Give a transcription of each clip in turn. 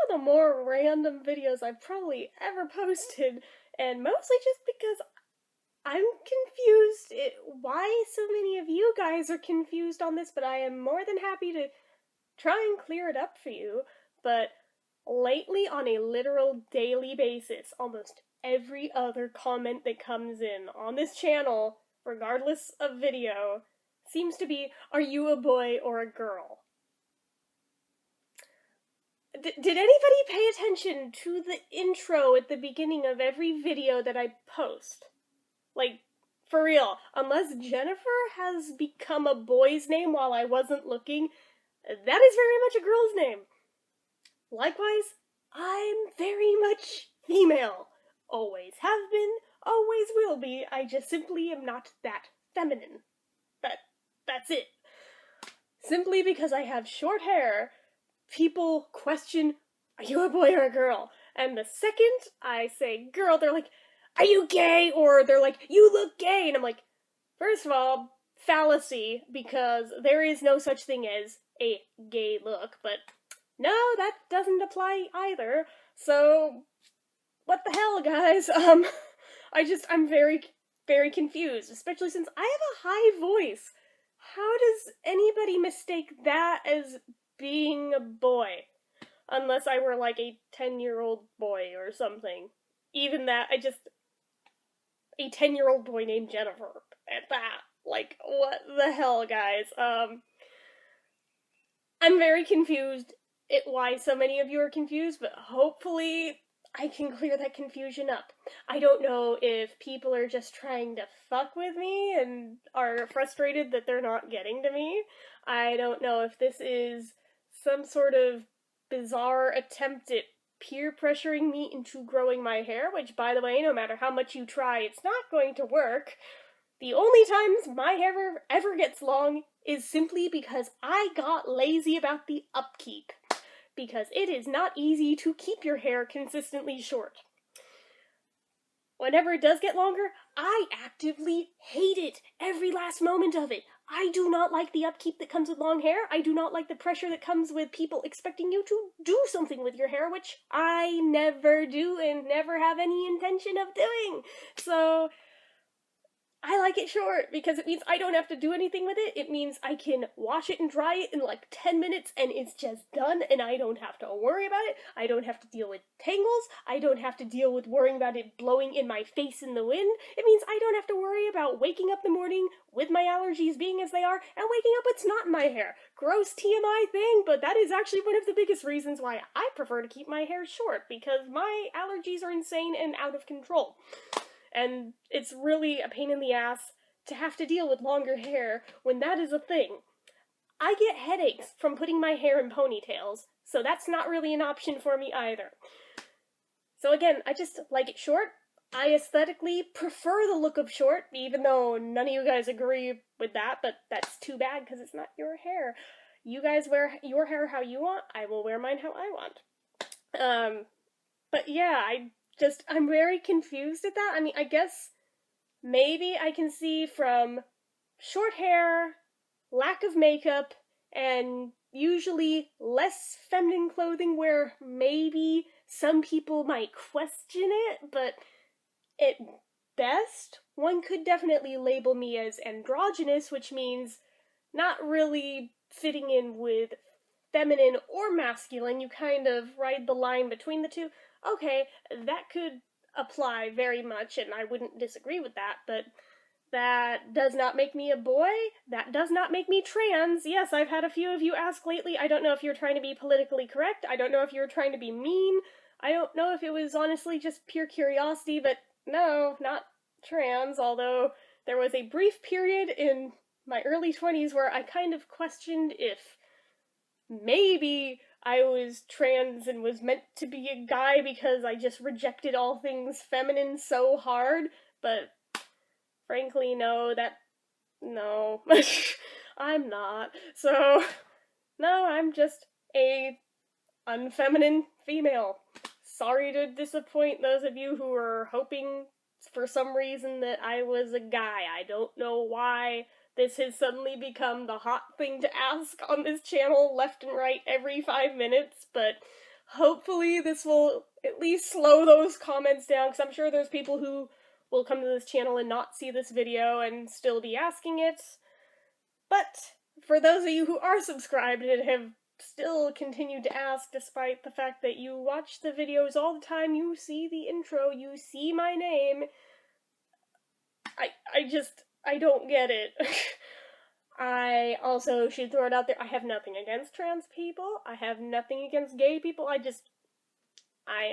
of the more random videos I've probably ever posted, and mostly just because I'm confused why so many of you guys are confused on this, but I am more than happy to try and clear it up for you. But lately, on a literal daily basis, almost every other comment that comes in on this channel, regardless of video, seems to be, are you a boy or a girl? Did anybody pay attention to the intro at the beginning of every video that I post? Like, for real, unless Jennifer has become a boy's name while I wasn't looking, that is very much a girl's name. Likewise, I'm very much female. Always have been, always will be. I just simply am not that feminine. That's it. Simply because I have short hair, people question, are you a boy or a girl? And the second I say girl, they're like, are you gay? Or they're like, you look gay. And I'm like, first of all, fallacy, because there is no such thing as a gay look, but no, that doesn't apply either. So, what the hell, guys? I'm very, very confused, especially since I have a high voice. How does anybody mistake that as being a boy? Unless I were like a 10-year-old boy or something. Even that, a 10-year-old boy named Jennifer. At that. Like, what the hell, guys? I'm very confused at why so many of you are confused, but hopefully I can clear that confusion up. I don't know if people are just trying to fuck with me and are frustrated that they're not getting to me. I don't know if this is some sort of bizarre attempt at peer pressuring me into growing my hair, which, by the way, no matter how much you try, it's not going to work. The only times my hair ever gets long is simply because I got lazy about the upkeep. Because it is not easy to keep your hair consistently short. Whenever it does get longer, I actively hate it, every last moment of it. I do not like the upkeep that comes with long hair. I do not like the pressure that comes with people expecting you to do something with your hair, which I never do and never have any intention of doing. So I like it short because it means I don't have to do anything with it. It means I can wash it and dry it in like 10 minutes and it's just done and I don't have to worry about it. I don't have to deal with tangles. I don't have to deal with worrying about it blowing in my face in the wind. It means I don't have to worry about waking up in the morning with my allergies being as they are and waking up with snot in my hair. Gross TMI thing, but that is actually one of the biggest reasons why I prefer to keep my hair short, because my allergies are insane and out of control. And it's really a pain in the ass to have to deal with longer hair when that is a thing. I get headaches from putting my hair in ponytails, so that's not really an option for me either. So again, I just like it short. I aesthetically prefer the look of short, even though none of you guys agree with that, but that's too bad because it's not your hair. You guys wear your hair how you want, I will wear mine how I want. But yeah, I'm very confused at that. I mean, I guess maybe I can see from short hair, lack of makeup, and usually less feminine clothing where maybe some people might question it, but at best, one could definitely label me as androgynous, which means not really fitting in with feminine or masculine. You kind of ride the line between the two. Okay, that could apply very much, and I wouldn't disagree with that, but that does not make me a boy. That does not make me trans. Yes, I've had a few of you ask lately. I don't know if you're trying to be politically correct. I don't know if you're trying to be mean. I don't know if it was honestly just pure curiosity, but no, not trans, although there was a brief period in my early 20s where I kind of questioned if maybe I was trans and was meant to be a guy because I just rejected all things feminine so hard, but frankly, no, I'm not. So, no, I'm just a unfeminine female. Sorry to disappoint those of you who were hoping for some reason that I was a guy. I don't know why this has suddenly become the hot thing to ask on this channel left and right every 5 minutes, but hopefully this will at least slow those comments down, because I'm sure there's people who will come to this channel and not see this video and still be asking it. But for those of you who are subscribed and have still continued to ask, despite the fact that you watch the videos all the time, you see the intro, you see my name, I don't get it. I also should throw it out there, I have nothing against trans people, I have nothing against gay people, I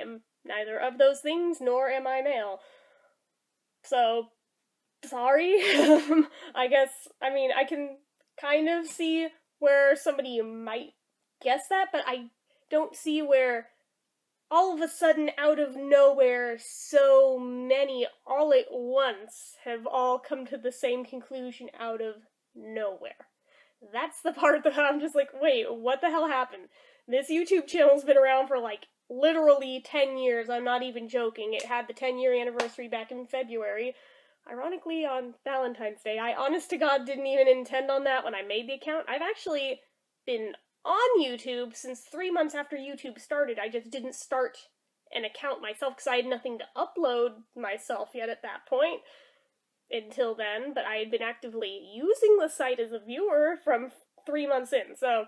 am neither of those things, nor am I male. So, sorry. I can kind of see where somebody might guess that, but I don't see where all of a sudden, out of nowhere, so many all at once have all come to the same conclusion out of nowhere. That's the part that I'm just like, wait, what the hell happened? This YouTube channel's been around for like literally 10 years, I'm not even joking. It had the 10-year anniversary back in February. Ironically, on Valentine's Day. I honest to God didn't even intend on that when I made the account. I've actually been on YouTube since 3 months after YouTube started. I just didn't start an account myself because I had nothing to upload myself yet at that point until then, but I had been actively using the site as a viewer from 3 months in, so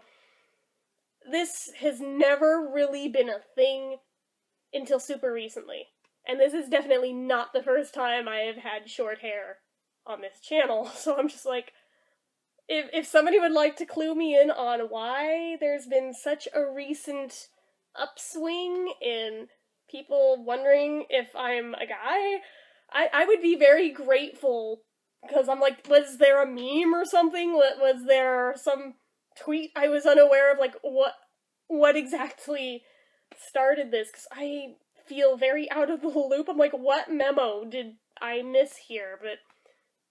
this has never really been a thing until super recently. And this is definitely not the first time I have had short hair on this channel, so I'm just like, if somebody would like to clue me in on why there's been such a recent upswing in people wondering if I'm a guy, I would be very grateful, because I'm like, was there a meme or something? Was there some tweet I was unaware of? Like, what exactly started this? Because I feel very out of the loop. I'm like, what memo did I miss here? But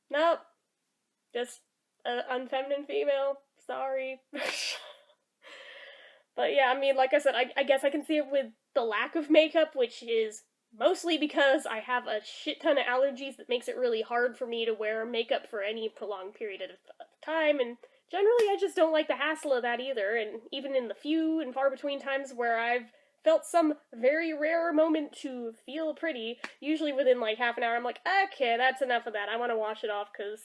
nope, just an unfeminine female. Sorry. But yeah, I mean, like I said, I guess I can see it with the lack of makeup, which is mostly because I have a shit ton of allergies that makes it really hard for me to wear makeup for any prolonged period of time, and generally I just don't like the hassle of that either, and even in the few and far between times where I've felt some very rare moment to feel pretty, usually within like half an hour, I'm like, okay, that's enough of that, I want to wash it off, because,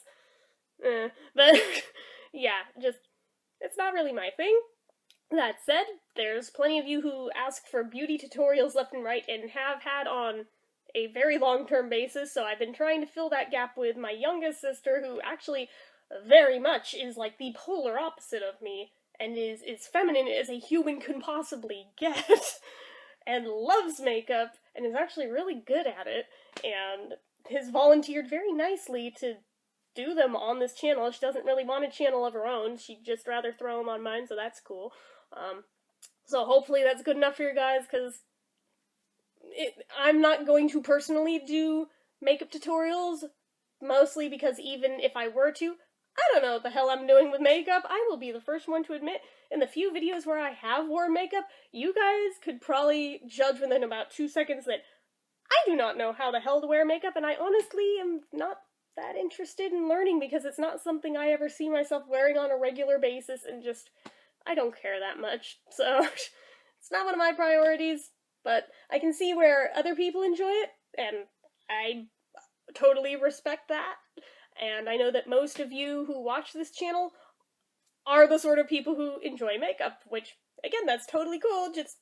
but, yeah, just, it's not really my thing. That said, there's plenty of you who ask for beauty tutorials left and right and have had on a very long-term basis, so I've been trying to fill that gap with my youngest sister, who actually very much is like the polar opposite of me, and is feminine as a human can possibly get, and loves makeup, and is actually really good at it, and has volunteered very nicely to do them on this channel. She doesn't really want a channel of her own, she'd just rather throw them on mine, so that's cool. So hopefully that's good enough for you guys, because I'm not going to personally do makeup tutorials, mostly because even if I were to, I don't know what the hell I'm doing with makeup. I will be the first one to admit, in the few videos where I have worn makeup, you guys could probably judge within about 2 seconds that I do not know how the hell to wear makeup, and I honestly am not that interested in learning, because it's not something I ever see myself wearing on a regular basis, and just, I don't care that much, so it's not one of my priorities, but I can see where other people enjoy it, and I totally respect that, and I know that most of you who watch this channel are the sort of people who enjoy makeup, which, again, that's totally cool, just,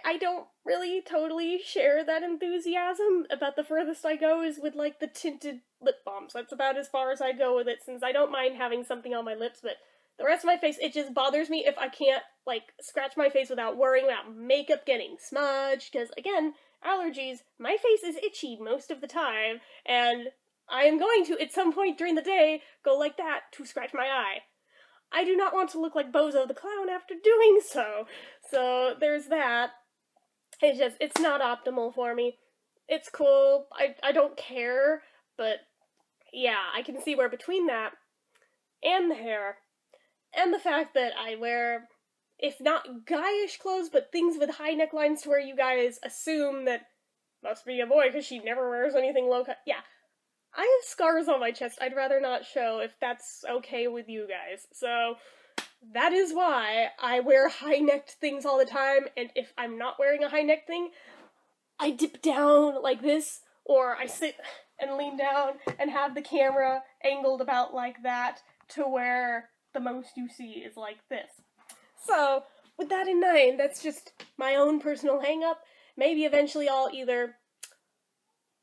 I don't really totally share that enthusiasm. About the furthest I go is with, like, the tinted lip balms. That's about as far as I go with it, since I don't mind having something on my lips, but the rest of my face, it just bothers me if I can't, like, scratch my face without worrying about makeup getting smudged, because, again, allergies, my face is itchy most of the time, and I am going to, at some point during the day, go like that to scratch my eye. I do not want to look like Bozo the Clown after doing so, so there's that. It's not optimal for me. It's cool, I don't care, but yeah, I can see where between that, and the hair, and the fact that I wear, if not guyish clothes, but things with high necklines to where you guys assume that must be a boy because she never wears anything low cut. Yeah, I have scars on my chest I'd rather not show if that's okay with you guys. So, that is why I wear high-necked things all the time, and if I'm not wearing a high-neck thing, I dip down like this, or I sit and lean down and have the camera angled about like that to where the most you see is like this. So, with that in mind, that's just my own personal hang-up. Maybe eventually I'll either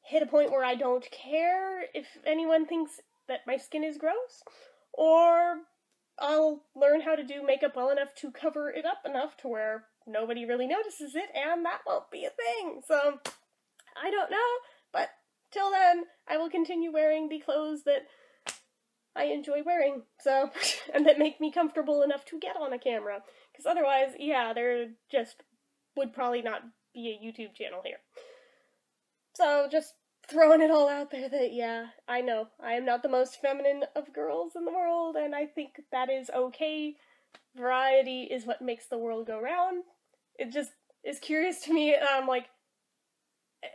hit a point where I don't care if anyone thinks that my skin is gross, or I'll learn how to do makeup well enough to cover it up enough to where nobody really notices it, and that won't be a thing. So, I don't know, but till then, I will continue wearing the clothes that I enjoy wearing, so, and that make me comfortable enough to get on a camera. Because otherwise, yeah, there just would probably not be a YouTube channel here. So, just throwing it all out there that, yeah, I know, I am not the most feminine of girls in the world, and I think that is okay. Variety is what makes the world go round. It just is curious to me, like,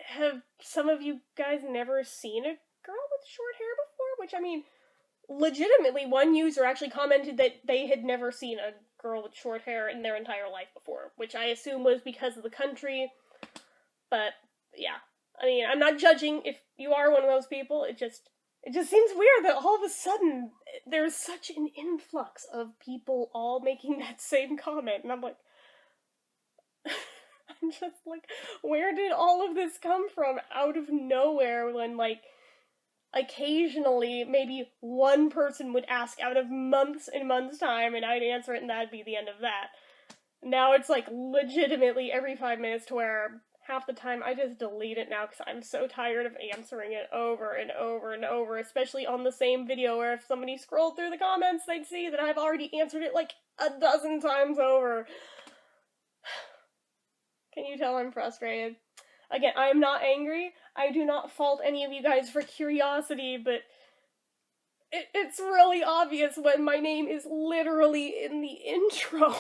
have some of you guys never seen a girl with short hair before? Which, I mean, legitimately, one user actually commented that they had never seen a girl with short hair in their entire life before, which I assume was because of the country, but, yeah. I mean, I'm not judging if you are one of those people, it just seems weird that all of a sudden there's such an influx of people all making that same comment, and I'm like, I'm just like, where did all of this come from out of nowhere when, like, occasionally maybe one person would ask out of months and months' time and I'd answer it and that'd be the end of that. Now it's like legitimately every 5 minutes to where half the time I just delete it now because I'm so tired of answering it over and over and over, especially on the same video where if somebody scrolled through the comments, they'd see that I've already answered it like a dozen times over. Can you tell I'm frustrated? Again, I am not angry. I do not fault any of you guys for curiosity, but it's really obvious when my name is literally in the intro.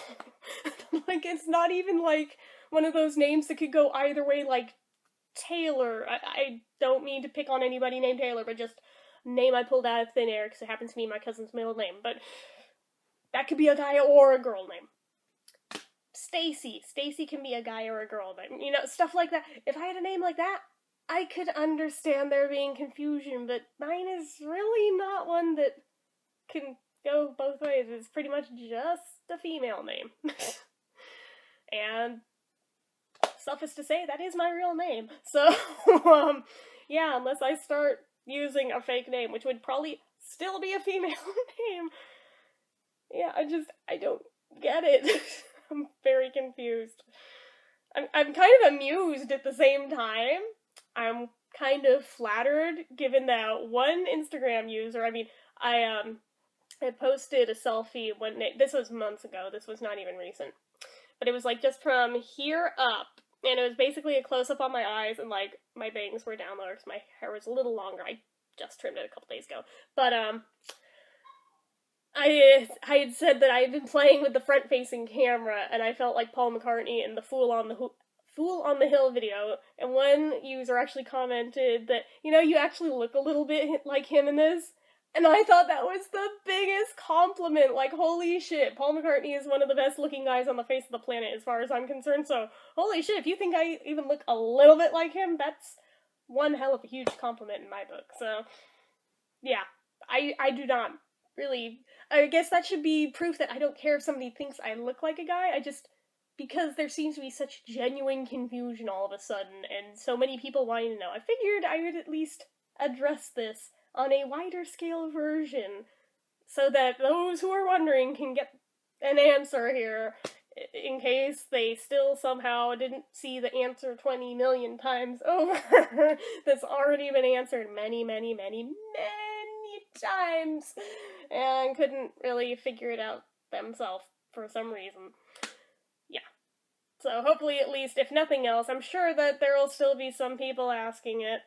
Like, it's not even like one of those names that could go either way, like Taylor. I don't mean to pick on anybody named Taylor, but just a name I pulled out of thin air because it happens to be my cousin's middle name. But that could be a guy or a girl name. Stacy can be a guy or a girl name. You know, stuff like that. If I had a name like that, I could understand there being confusion, but mine is really not one that can go both ways. It's pretty much just a female name. And suffice to say, that is my real name. So, yeah, unless I start using a fake name, which would probably still be a female name. Yeah, I don't get it. I'm very confused. I'm kind of amused at the same time. I'm kind of flattered, given that one Instagram user, I posted a selfie this was months ago, this was not even recent, but it was like just from here up, and it was basically a close-up on my eyes, and like my bangs were down lower because my hair was a little longer. I just trimmed it a couple days ago, but I had said that I had been playing with the front-facing camera, and I felt like Paul McCartney in the Fool on the Hill video, and one user actually commented that, you know, you actually look a little bit like him in this, and I thought that was the biggest compliment. Like, holy shit, Paul McCartney is one of the best looking guys on the face of the planet as far as I'm concerned, so holy shit, if you think I even look a little bit like him, that's one hell of a huge compliment in my book. So, yeah, I do not really, I guess that should be proof that I don't care if somebody thinks I look like a guy. Because there seems to be such genuine confusion all of a sudden, and so many people wanting to know, I figured I would at least address this on a wider scale version, so that those who are wondering can get an answer here, in case they still somehow didn't see the answer 20 million times over, that's already been answered many, many, many, many times, and couldn't really figure it out themselves for some reason. Yeah. So hopefully, at least, if nothing else, I'm sure that there will still be some people asking it,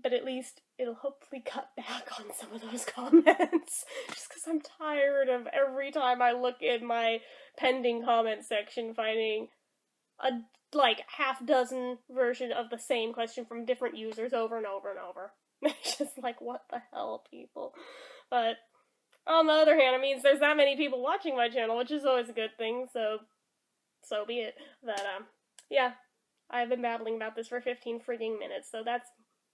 but at least it'll hopefully cut back on some of those comments, just because I'm tired of every time I look in my pending comment section finding a, like, half-dozen version of the same question from different users over and over and over. It's just like, what the hell, people? But On the other hand, it means there's that many people watching my channel, which is always a good thing, so be it. But, yeah, I've been babbling about this for 15 frigging minutes, so that's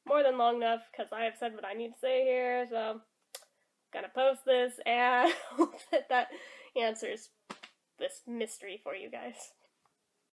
more than long enough, because I have said what I need to say here, so I'm gonna post this, and hope that answers this mystery for you guys.